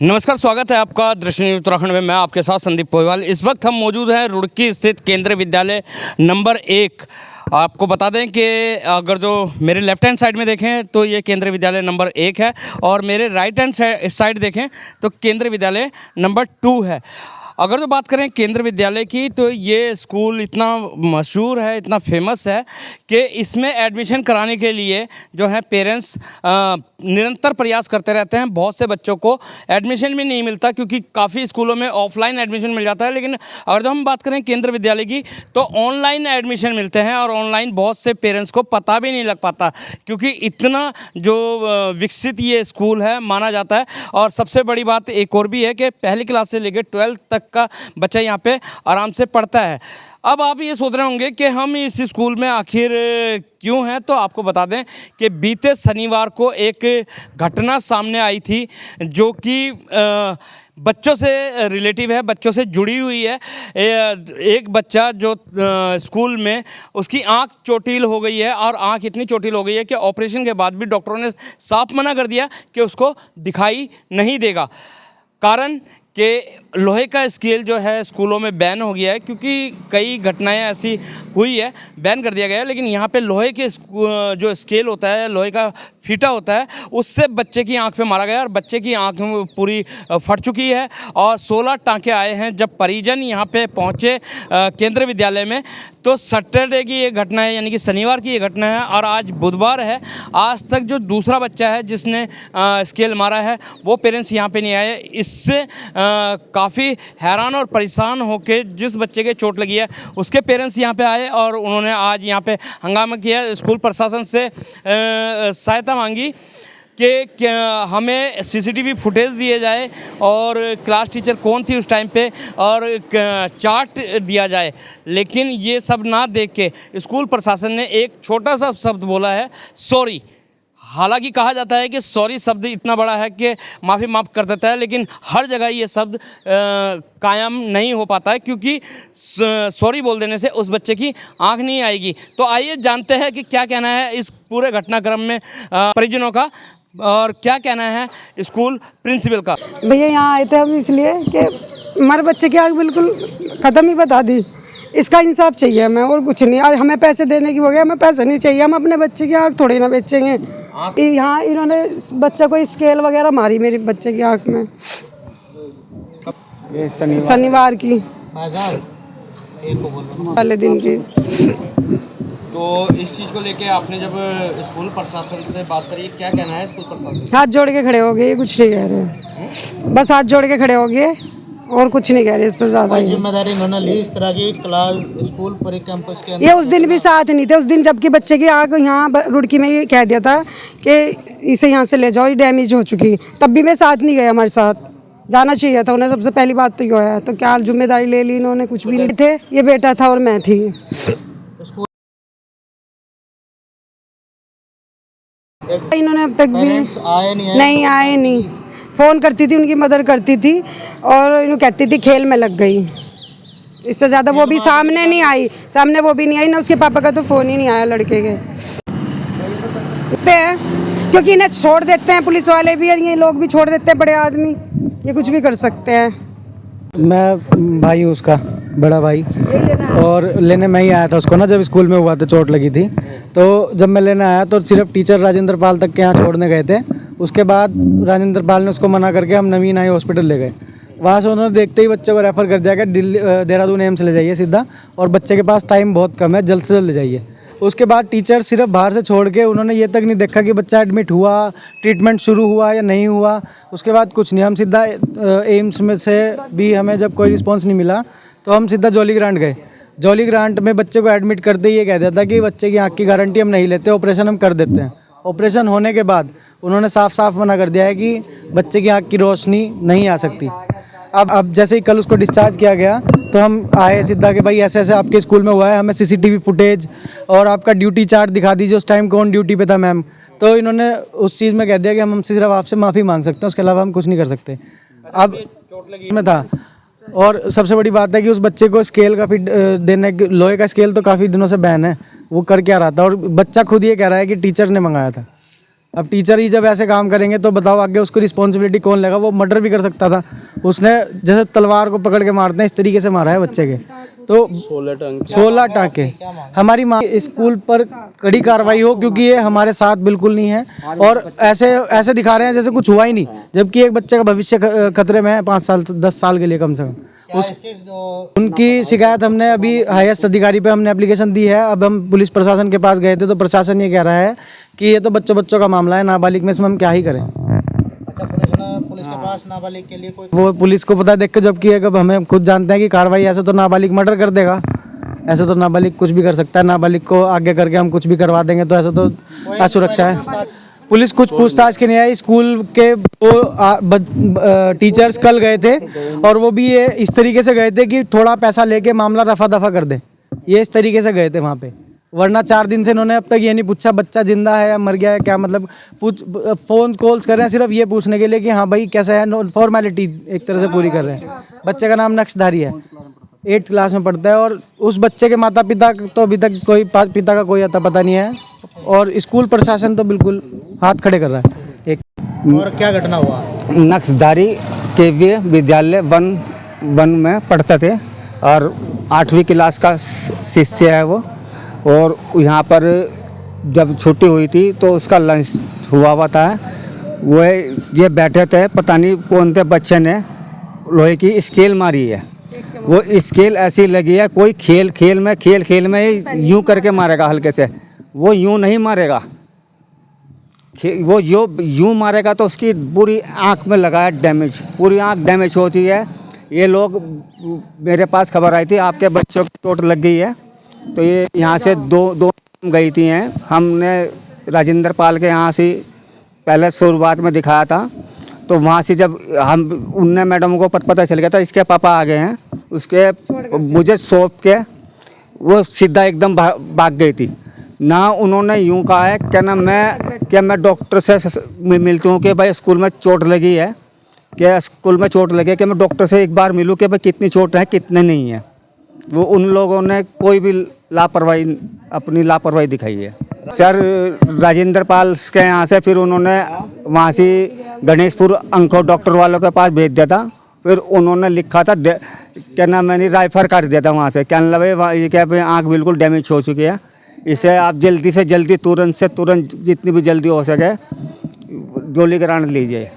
नमस्कार, स्वागत है आपका दृश्य न्यूज़ उत्तराखंड में। मैं आपके साथ संदीप पोहीवाल। इस वक्त हम मौजूद हैं रुड़की स्थित केंद्रीय विद्यालय नंबर 1। आपको बता दें कि अगर जो मेरे लेफ़्ट हैंड साइड में देखें तो ये केंद्रीय विद्यालय नंबर 1 है और मेरे राइट हैंड साइड देखें तो केंद्रीय विद्यालय नंबर 2 है। अगर जो बात करें केंद्र विद्यालय की तो ये स्कूल इतना मशहूर है, इतना फेमस है कि इसमें एडमिशन कराने के लिए जो है पेरेंट्स निरंतर प्रयास करते रहते हैं। बहुत से बच्चों को एडमिशन भी नहीं मिलता क्योंकि काफ़ी स्कूलों में ऑफलाइन एडमिशन मिल जाता है, लेकिन अगर जो हम बात करें केंद्र विद्यालय की तो ऑनलाइन एडमिशन मिलते हैं और ऑनलाइन बहुत से पेरेंट्स को पता भी नहीं लग पाता क्योंकि इतना जो विकसित ये स्कूल है माना जाता है। और सबसे बड़ी बात एक और भी है कि पहली क्लास से लेकर 12th तक का बच्चा यहाँ पे आराम से पढ़ता है। अब आप ये सोच रहे होंगे कि हम इस स्कूल में आखिर क्यों हैं, तो आपको बता दें कि बीते शनिवार को एक घटना सामने आई थी जो कि बच्चों से रिलेटिव है, बच्चों से जुड़ी हुई है। एक बच्चा जो स्कूल में उसकी आंख चोटिल हो गई है और आंख इतनी चोटिल हो गई है कि ऑपरेशन के बाद भी डॉक्टरों ने साफ मना कर दिया कि उसको दिखाई नहीं देगा। कारण कि लोहे का स्केल जो है स्कूलों में बैन हो गया है क्योंकि कई घटनाएं ऐसी हुई है, बैन कर दिया गया है। लेकिन यहाँ पे लोहे के जो स्केल होता है, लोहे का फीता होता है, उससे बच्चे की आंख पे मारा गया और बच्चे की आंख पूरी फट चुकी है और 16 टाँके आए हैं। जब परिजन यहाँ पे पहुँचे केंद्र विद्यालय में तो सैटरडे की ये घटना है, यानी कि शनिवार की ये घटना है और आज बुधवार है। आज तक जो दूसरा बच्चा है जिसने स्केल मारा है वो पेरेंट्स यहाँ पे नहीं आए। इससे काफ़ी हैरान और परेशान होके जिस बच्चे के चोट लगी है उसके पेरेंट्स यहाँ पे आए और उन्होंने आज यहाँ पे हंगामा किया, स्कूल प्रशासन से सहायता मांगी कि हमें सीसीटीवी फुटेज दिए जाए और क्लास टीचर कौन थी उस टाइम पे और चार्ट दिया जाए। लेकिन ये सब ना देख के स्कूल प्रशासन ने एक छोटा सा शब्द बोला है, सॉरी। हालांकि कहा जाता है कि सॉरी शब्द इतना बड़ा है कि माफ़ी माफ़ कर देता है, लेकिन हर जगह ये शब्द कायम नहीं हो पाता है क्योंकि सॉरी बोल देने से उस बच्चे की आंख नहीं आएगी। तो आइए जानते हैं कि क्या कहना है इस पूरे घटनाक्रम में परिजनों का और क्या कहना है स्कूल प्रिंसिपल का। भैया यहाँ आए थे हम इसलिए कि हमारे बच्चे की आँख बिल्कुल ख़त्म ही बता दी। इसका इंसाफ चाहिए हमें और कुछ नहीं। और हमें पैसे देने की हो गया, हमें पैसे नहीं चाहिए। हम अपने बच्चे की आँख थोड़ी ना बेचेंगे। यहाँ इन्होंने बच्चा को स्केल वगैरह मारी मेरे बच्चे की आँख में शनिवार की वाले दिन की। तो इस चीज़ को लेके आपने जब स्कूल प्रशासन से बात करी, क्या कहना है स्कूल प्रशासन? हाथ जोड़ के खड़े हो गए, कुछ नहीं कह रहे, बस हाथ जोड़ के खड़े हो गए और कुछ नहीं कह रहे। इससे ज़्यादा जिम्मेदारी इन्होंने ली इस तरह की क्लास स्कूल पूरे कैंपस के अंदर। ये उस दिन भी साथ नहीं थे। उस दिन जबकि बच्चे की आँख यहाँ रुड़की में ही कह दिया था कि इसे यहाँ से ले जाओ, ये डैमेज हो चुकी, तब भी मैं साथ नहीं गया। हमारे साथ जाना चाहिए था उन्हें। सबसे पहली बात तो ये है, तो क्या जिम्मेदारी ले ली इन्होंने? कुछ भी नहीं थे। ये बेटा था और मैं थी। इन्होंने अब तक भी नहीं आए नहीं। फ़ोन करती थी, उनकी मदर करती थी और इन्हों कहती थी खेल में लग गई। इससे ज़्यादा वो भी सामने नहीं आई, सामने वो भी नहीं आई ना। उसके पापा का तो फ़ोन ही नहीं आया लड़के के। देखते हैं क्योंकि इन्हें छोड़ देते हैं पुलिस वाले भी और ये लोग भी छोड़ देते हैं, बड़े आदमी, ये कुछ भी कर सकते हैं। मैं भाई हूँ उसका, बड़ा भाई, और लेने मैं ही आया था उसको ना जब स्कूल में हुआ था, चोट लगी थी। तो जब मैं लेने आया तो सिर्फ टीचर राजेंद्र पाल तक के यहाँ छोड़ने गए थे। उसके बाद राजेंद्र पाल ने उसको मना करके हम नवीन आई हॉस्पिटल ले गए। वहाँ से उन्होंने देखते ही बच्चे को रेफ़र कर दिया कि दिल्ली देहरादून एम्स ले जाइए सीधा, और बच्चे के पास टाइम बहुत कम है, जल्द से जल्द ले जाइए। उसके बाद टीचर सिर्फ बाहर से छोड़ के उन्होंने ये तक नहीं देखा कि बच्चा एडमिट हुआ, ट्रीटमेंट शुरू हुआ या नहीं हुआ। उसके बाद कुछ नहीं, हम सीधा एम्स में से भी हमें जब कोई रिस्पॉन्स नहीं मिला तो हम सीधा जॉली ग्रांट गए। जॉली ग्रांट में बच्चे को एडमिट करते ही ये कह दिया था कि बच्चे की आँख की गारंटी हम नहीं लेते, ऑपरेशन हम कर देते हैं। ऑपरेशन होने के बाद उन्होंने साफ साफ मना कर दिया है कि बच्चे की आँख की रोशनी नहीं आ सकती। अब जैसे ही कल उसको डिस्चार्ज किया गया तो हम आए सीधा कि भाई ऐसे ऐसे आपके स्कूल में हुआ है, हमें सीसीटीवी फुटेज और आपका ड्यूटी चार्ट दिखा दीजिए, उस टाइम कौन ड्यूटी पे था मैम। तो इन्होंने उस चीज़ में कह दिया कि हम सिर्फ आपसे माफ़ी मांग सकते हैं, उसके अलावा हम कुछ नहीं कर सकते। अब चोट लगी में था और सबसे बड़ी बात है कि उस बच्चे को स्केल काफ़ी देने, लोहे का स्केल तो काफ़ी दिनों से बैन है, वो कर क्या रहा था और बच्चा खुद ये कह रहा है कि टीचर ने मंगाया था। अब टीचर ही जब ऐसे काम करेंगे तो बताओ आगे उसको रिस्पॉन्सिबिलिटी कौन लेगा। वो मर्डर भी कर सकता था, उसने जैसे तलवार को पकड़ के मारते हैं इस तरीके से मारा है बच्चे के। तो 16 टाँके। हमारी माँ स्कूल पर कड़ी कार्रवाई हो, क्योंकि ये हमारे साथ बिल्कुल नहीं है और ऐसे दिखा रहे हैं जैसे कुछ हुआ ही नहीं, जबकि एक बच्चे का भविष्य खतरे में है 5 साल 10 साल के लिए कम से कम। उनकी शिकायत हमने अभी हाईएस्ट अधिकारी पे हमने एप्लीकेशन दी है। अब हम पुलिस प्रशासन के पास गए थे तो प्रशासन ये कह रहा है कि ये तो बच्चों का मामला है, नाबालिग में इसमें हम क्या ही करें। अच्छा, पुलिस के पास नाबालिग के लिए कोई वो पुलिस को पता है देख के, जबकि अब हमें खुद जानते हैं कि कार्रवाई ऐसे तो नाबालिग मर्डर कर देगा, ऐसे तो नाबालिग कुछ भी कर सकता है। नाबालिग को आगे करके हम कुछ भी करवा देंगे तो ऐसा तो असुरक्षा है। पुलिस कुछ पूछताछ के नहीं आई। स्कूल के वो टीचर्स कल गए थे और वो भी ये इस तरीके से गए थे कि थोड़ा पैसा लेके मामला रफा दफा कर दे, ये इस तरीके से गए थे वहाँ पे। वरना 4 दिन से इन्होंने अब तक ये नहीं पूछा बच्चा जिंदा है या मर गया है क्या, मतलब फ़ोन कॉल्स कर रहे हैं सिर्फ ये पूछने के लिए कि हाँ भाई कैसा है, फॉर्मेलिटी एक तरह से पूरी कर रहे हैं। बच्चे का नाम नक्शधारी है, 8th क्लास में पढ़ता है और उस बच्चे के माता पिता तो अभी तक कोई पिता का कोई अता पता नहीं है और स्कूल प्रशासन तो बिल्कुल हाथ खड़े कर रहा है। एक और क्या घटना हुआ? नक्शधारी केवीए विद्यालय वन में पढ़ते थे और 8वीं क्लास का शिष्य है वो। और यहाँ पर जब छुट्टी हुई थी तो उसका लंच हुआ था, वो ये बैठे थे, पता नहीं कौन थे बच्चे ने लोहे की स्केल मारी है। वो स्केल ऐसी लगी है कोई खेल में यूं करके मारेगा हल्के से, वो यूं नहीं मारेगा, वो यूं मारेगा तो उसकी पूरी आँख में लगा है डैमेज, पूरी आँख डैमेज होती है। ये लोग मेरे पास खबर आई थी आपके बच्चों की चोट लग गई है, तो ये यहाँ से दो गई थी हैं। हमने राजेंद्र पाल के यहाँ से पहले शुरुआत में दिखाया था, तो वहाँ से जब उनने मैडम को पता चल गया था इसके पापा आ गए हैं, उसके मुझे सौंप के वो सीधा एकदम भाग गई थी ना। उन्होंने यूं कहा है क्या मैं डॉक्टर से मिलती हूँ कि भाई स्कूल में चोट लगी है, क्या स्कूल में चोट लगी है, कि मैं डॉक्टर से एक बार मिलूँ कि भाई कितनी चोट है कितने नहीं है। वो उन लोगों ने कोई भी अपनी लापरवाही दिखाई है। सर राजेंद्र पाल के यहाँ से फिर उन्होंने वहाँ से गणेशपुर अंको डॉक्टर वालों के पास भेज दिया था। फिर उन्होंने लिखा था क्या नाम, मैंने राइफर कर दिया था वहाँ से, क्या लगे ये क्या आँख बिल्कुल डैमेज हो चुकी है, इसे आप जल्दी से जल्दी तुरंत जितनी भी जल्दी हो सके गोली ग्रांट लीजिए।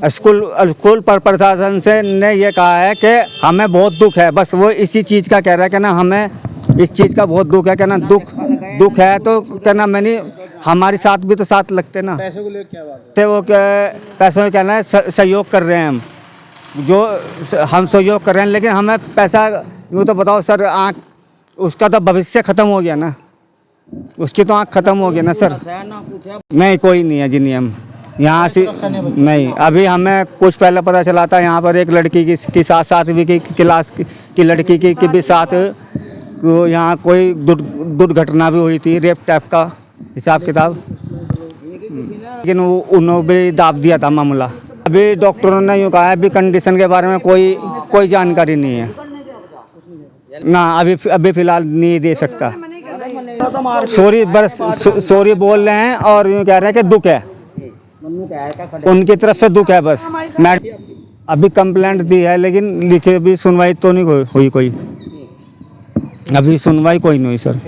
स्कूल प्रशासन से ने ये कहा है कि हमें बहुत दुख है, बस वो इसी चीज़ का कह रहा है कि ना हमें इस चीज़ का बहुत दुख है, क्या ना दुख है तो क्या ना मैंने हमारे साथ भी तो साथ लगते ना। पैसे को लेकर क्या बात है? वो पैसों का कहना है सहयोग कर रहे हैं हम, जो हम सहयोग कर रहे हैं, लेकिन हमें पैसा यूँ तो बताओ सर, आँख उसका तो भविष्य ख़त्म हो गया ना, उसकी तो आँख ख़त्म हो गया ना सर। नहीं कोई नहीं है जी नियम यहाँ से नहीं। अभी हमें कुछ पहले पता चला था यहाँ पर एक लड़की की साथ 7वीं की क्लास की लड़की की भी साथ तो यहाँ कोई दुर्घटना भी हुई थी, रेप टाइप का हिसाब किताब, लेकिन उन्होंने भी दाब दिया था मामला। अभी डॉक्टरों ने यूँ कहा है अभी कंडीशन के बारे में कोई जानकारी नहीं है ना, अभी फ़िलहाल नहीं दे सकता। सॉरी बोल रहे हैं और यूँ कह रहे हैं कि दुख है, उनकी तरफ से दुख है बस। मैं अभी कंप्लेंट दी है लेकिन लिखे भी सुनवाई तो नहीं हुई, कोई अभी सुनवाई कोई नहीं हुई सर।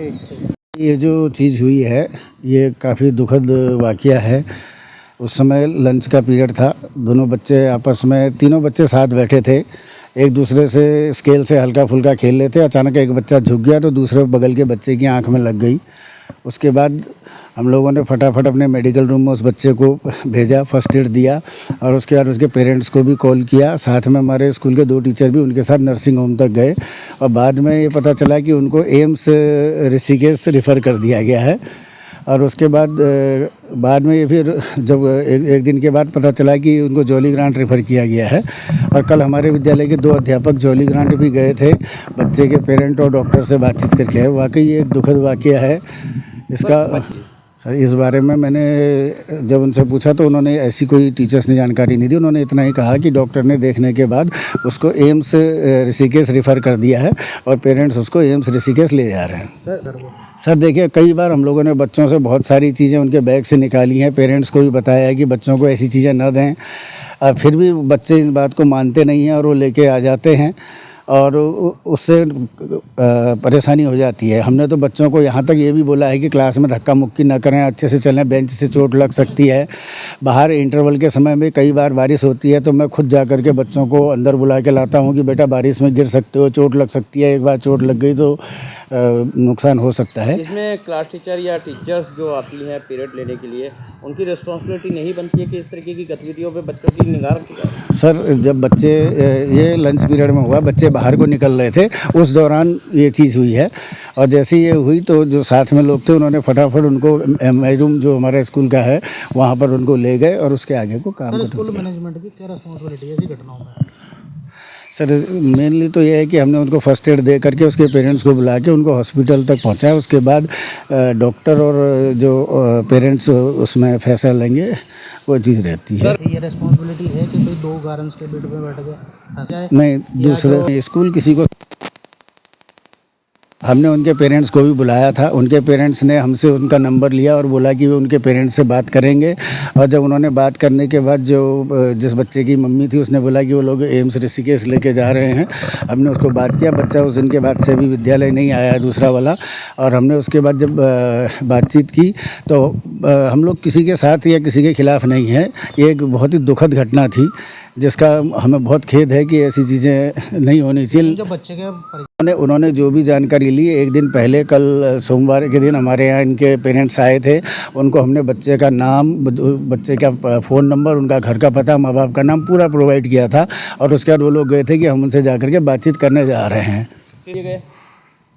ये जो चीज़ हुई है ये काफ़ी दुखद वाकया है। उस समय लंच का पीरियड था, दोनों बच्चे आपस में, तीनों बच्चे साथ बैठे थे, एक दूसरे से स्केल से हल्का फुल्का खेल रहे थे। अचानक एक बच्चा झुक गया तो दूसरे बगल के बच्चे की आंख में लग गई। उसके बाद हम लोगों ने फटाफट अपने मेडिकल रूम में उस बच्चे को भेजा, फर्स्ट एड दिया और उसके बाद उसके पेरेंट्स को भी कॉल किया। साथ में हमारे स्कूल के 2 टीचर भी उनके साथ नर्सिंग होम तक गए और बाद में ये पता चला कि उनको एम्स ऋषिकेश रेफ़र कर दिया गया है। और उसके बाद में ये फिर जब एक दिन के बाद पता चला कि उनको जॉली ग्रांट रेफ़र किया गया है। और कल हमारे विद्यालय के 2 अध्यापक जॉली ग्रांट भी गए थे बच्चे के पेरेंट और डॉक्टर से बातचीत करके है। वाकई ये एक दुखद वाकया है। इसका सर इस बारे में मैंने जब उनसे पूछा तो उन्होंने ऐसी कोई टीचर्स ने जानकारी नहीं दी। उन्होंने इतना ही कहा कि डॉक्टर ने देखने के बाद उसको एम्स ऋषिकेश रेफ़र कर दिया है और पेरेंट्स उसको एम्स ऋषिकेश ले जा रहे हैं। सर देखिए, कई बार हम लोगों ने बच्चों से बहुत सारी चीज़ें उनके बैग से निकाली हैं, पेरेंट्स को भी बताया है कि बच्चों को ऐसी चीज़ें न दें, फिर भी बच्चे इस बात को मानते नहीं हैं और वो लेके आ जाते हैं और उससे परेशानी हो जाती है। हमने तो बच्चों को यहाँ तक ये भी बोला है कि क्लास में धक्का मुक्की ना करें, अच्छे से चलें, बेंच से चोट लग सकती है। बाहर इंटरवल के समय में कई बार बारिश होती है तो मैं खुद जा कर के बच्चों को अंदर बुला के लाता हूँ कि बेटा बारिश में गिर सकते हो, चोट लग सकती है, एक बार चोट लग गई तो नुकसान हो सकता है। इसमें क्लास टीचर या टीचर्स जो आती हैं पीरियड लेने के लिए, उनकी रिस्पॉन्सिबिलिटी नहीं बनती है कि इस तरीके की गतिविधियों पे बच्चों की निगाह रखी जाए? सर जब बच्चे, ये लंच पीरियड में हुआ, बच्चे बाहर को निकल रहे थे, उस दौरान ये चीज़ हुई है और जैसे ये हुई तो जो साथ में लोग थे उन्होंने फटाफट उनको एमआई रूम जो हमारे स्कूल का है वहाँ पर उनको ले गए और उसके आगे को काम करते। स्कूल मैनेजमेंट की क्या रिस्पॉन्सिबिलिटी है ऐसी घटनाओं में? सर मेनली तो ये है कि हमने उनको फर्स्ट एड दे करके उसके पेरेंट्स को बुला के उनको हॉस्पिटल तक पहुंचाया, उसके बाद डॉक्टर और जो पेरेंट्स उसमें फैसला लेंगे वो चीज़ रहती है। ये रिस्पॉन्सिबिलिटी है कि कोई दो गारंट्स के बेड पे बैठ गया? नहीं, दूसरे स्कूल किसी को, हमने उनके पेरेंट्स को भी बुलाया था, उनके पेरेंट्स ने हमसे उनका नंबर लिया और बोला कि वो उनके पेरेंट्स से बात करेंगे और जब उन्होंने बात करने के बाद जो जिस बच्चे की मम्मी थी उसने बोला कि वो लोग एम्स ऋषिकेश लेके जा रहे हैं, हमने उसको बात किया। बच्चा उस दिन के बाद से भी विद्यालय नहीं आया दूसरा वाला, और हमने उसके बाद जब बातचीत की तो हम लोग किसी के साथ या किसी के खिलाफ़ नहीं है। ये एक बहुत ही दुखद घटना थी जिसका हमें बहुत खेद है कि ऐसी चीज़ें नहीं होनी चाहिए। जो बच्चे के उन्होंने जो भी जानकारी ली, एक दिन पहले कल सोमवार के दिन हमारे यहाँ इनके पेरेंट्स आए थे, उनको हमने बच्चे का नाम, बच्चे का फ़ोन नंबर, उनका घर का पता, माँ बाप का नाम पूरा प्रोवाइड किया था और उसके बाद वो लोग गए थे कि हम उनसे जा कर के बातचीत करने जा रहे हैं।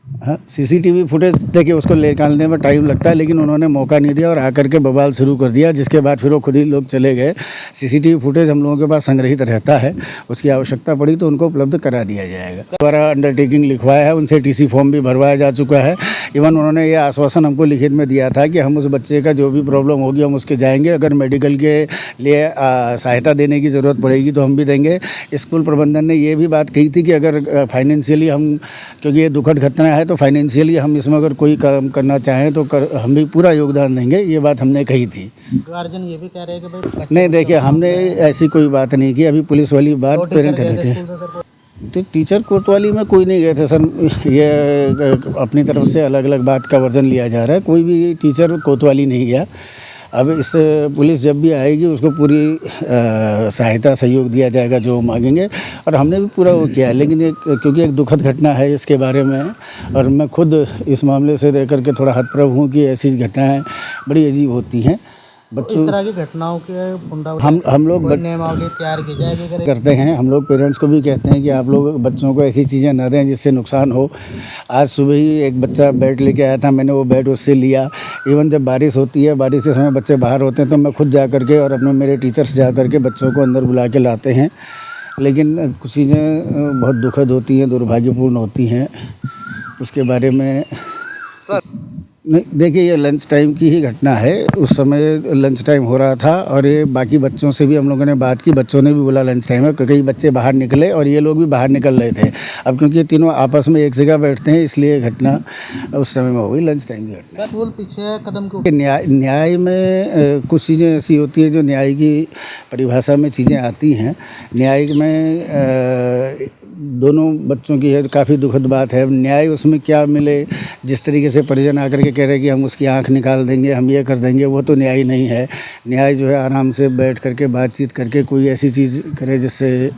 हाँ, सीसीटीवी फुटेज देखिए उसको निकालने में टाइम लगता है, लेकिन उन्होंने मौका नहीं दिया और आकर के बवाल शुरू कर दिया, जिसके बाद फिर वो खुद ही लोग चले गए। सीसीटीवी फुटेज हम लोगों के पास संग्रहित रहता है, उसकी आवश्यकता पड़ी तो उनको उपलब्ध करा दिया जाएगा। द्वारा अंडरटेकिंग लिखवाया है, उनसे टीसी फॉर्म भी भरवाया जा चुका है। इवन उन्होंने ये आश्वासन हमको लिखित में दिया था कि हम उस बच्चे का जो भी प्रॉब्लम होगी हम उसके जाएंगे, अगर मेडिकल के लिए सहायता देने की ज़रूरत पड़ेगी तो हम भी देंगे। स्कूल प्रबंधन ने ये भी बात कही थी कि अगर फाइनेंशियली हम, क्योंकि ये दुखद घटना है तो फाइनेंशियली हम इसमें अगर कोई काम करना चाहें तो हम भी पूरा योगदान देंगे, ये बात हमने कही थी। गार्जियन ये भी कह रहे हैं कि भाई नहीं, देखिए हमने ऐसी कोई बात नहीं की, अभी पुलिस वाली बात पेरेंट कर रहे थे। तो टीचर कोतवाली में कोई नहीं गए थे सर, ये अपनी तरफ से अलग अलग बात का वर्जन लिया जा रहा है, कोई भी टीचर कोतवाली नहीं गया। अब इस पुलिस जब भी आएगी उसको पूरी सहायता सहयोग दिया जाएगा जो मांगेंगे, और हमने भी पूरा वो किया है। लेकिन क्योंकि एक दुखद घटना है इसके बारे में, और मैं खुद इस मामले से रह करके थोड़ा हतप्रभ हूँ कि ऐसी घटनाएं बड़ी अजीब होती हैं। बच्चों इस तरह की घटनाओं के हम लोग नियमावली तैयार की जाएगी करते हैं। हम लोग पेरेंट्स को भी कहते हैं कि आप लोग बच्चों को ऐसी चीज़ें न दें जिससे नुकसान हो। आज सुबह ही एक बच्चा बैट लेके आया था, मैंने वो बैट उससे लिया। इवन जब बारिश होती है, बारिश के समय बच्चे बाहर होते हैं तो मैं खुद जा करके और अपने मेरे टीचर्स जा करके बच्चों को अंदर बुला के लाते हैं। लेकिन कुछ चीज़ें बहुत दुखद होती हैं, दुर्भाग्यपूर्ण होती हैं, उसके बारे में नहीं। देखिए ये लंच टाइम की ही घटना है, उस समय लंच टाइम हो रहा था और ये बाकी बच्चों से भी हम लोगों ने बात की, बच्चों ने भी बोला लंच टाइम है, कई बच्चे बाहर निकले और ये लोग भी बाहर निकल रहे थे। अब क्योंकि ये तीनों आपस में एक जगह बैठते हैं इसलिए घटना उस समय में हो गई, लंच टाइम की घटना। स्कूल पीछे कदम क्यों? न्याय में कुछ चीज़ें ऐसी होती है जो न्याय की परिभाषा में चीज़ें आती हैं। न्याय में दोनों बच्चों की है, काफ़ी दुखद बात है। न्याय उसमें क्या मिले, जिस तरीके से परिजन आकर के कह रहे हैं कि हम उसकी आंख निकाल देंगे, हम ये कर देंगे, वो तो न्याय नहीं है। न्याय जो है आराम से बैठ करके बातचीत करके कोई ऐसी चीज़ करे जिससे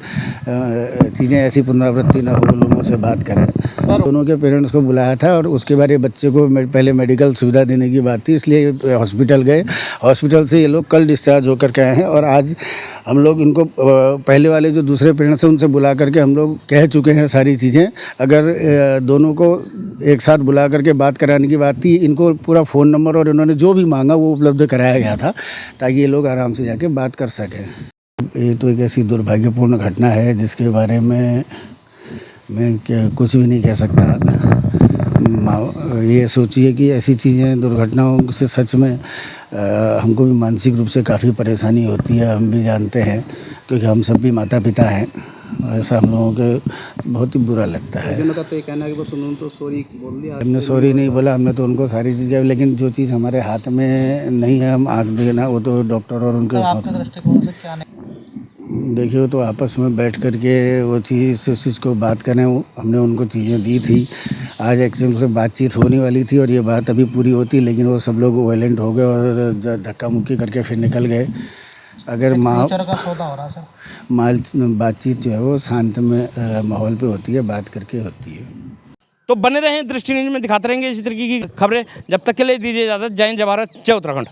चीज़ें ऐसी पुनरावृत्ति ना हो, लोगों से बात करें। दोनों के पेरेंट्स को बुलाया था और उसके बाद ये बच्चे को पहले मेडिकल सुविधा देने की बात थी, इसलिए हॉस्पिटल गए। हॉस्पिटल से ये लोग कल डिस्चार्ज होकर के आए हैं और आज हम लोग इनको पहले वाले जो दूसरे पेरेंट्स हैं उनसे बुला करके हम लोग कह चुके हैं सारी चीज़ें। अगर दोनों को एक साथ बुला करके बात कराने की बात थी, इनको पूरा फ़ोन नंबर और इन्होंने जो भी मांगा वो उपलब्ध कराया गया था ताकि ये लोग आराम से जाके बात कर सकें। ये तो एक ऐसी दुर्भाग्यपूर्ण घटना है जिसके बारे में मैं कुछ भी नहीं कह सकता। ये सोचिए कि ऐसी चीज़ें, दुर्घटनाओं से सच में हमको भी मानसिक रूप से काफ़ी परेशानी होती है, हम भी जानते हैं क्योंकि हम सब भी माता पिता हैं। ऐसा हम लोगों के बहुत ही बुरा लगता है। का तो ये कहना है कि बस उन्होंने तो सॉरी बोल दिया। हमने सॉरी नहीं बोला, हमने तो उनको सारी चीज़ें, लेकिन जो चीज़ हमारे हाथ में नहीं है हम आँख देना, वो तो डॉक्टर और उनके आपके दृष्टिकोण से क्या नहीं? देखिए वो तो आपस में बैठ कर के वो चीज़ को बात करें, हमने उनको चीज़ें दी थी। आज एक्चुअली से बातचीत होने वाली थी और ये बात अभी पूरी होती, लेकिन वो सब लोग वायलेंट हो गए और धक्का मुक्की करके फिर निकल गए। अगर फ्यूचर का सौदा हो रहा है सर। बातचीत जो है वो शांत में माहौल पे होती है, बात करके होती है। तो बने रहें दृष्टि न्यूज में, दिखाते रहेंगे इसी तरीके की खबरें। जब तक के लिए दीजिए इजाज़त। जय हिंद, जय भारत, जय उत्तराखंड।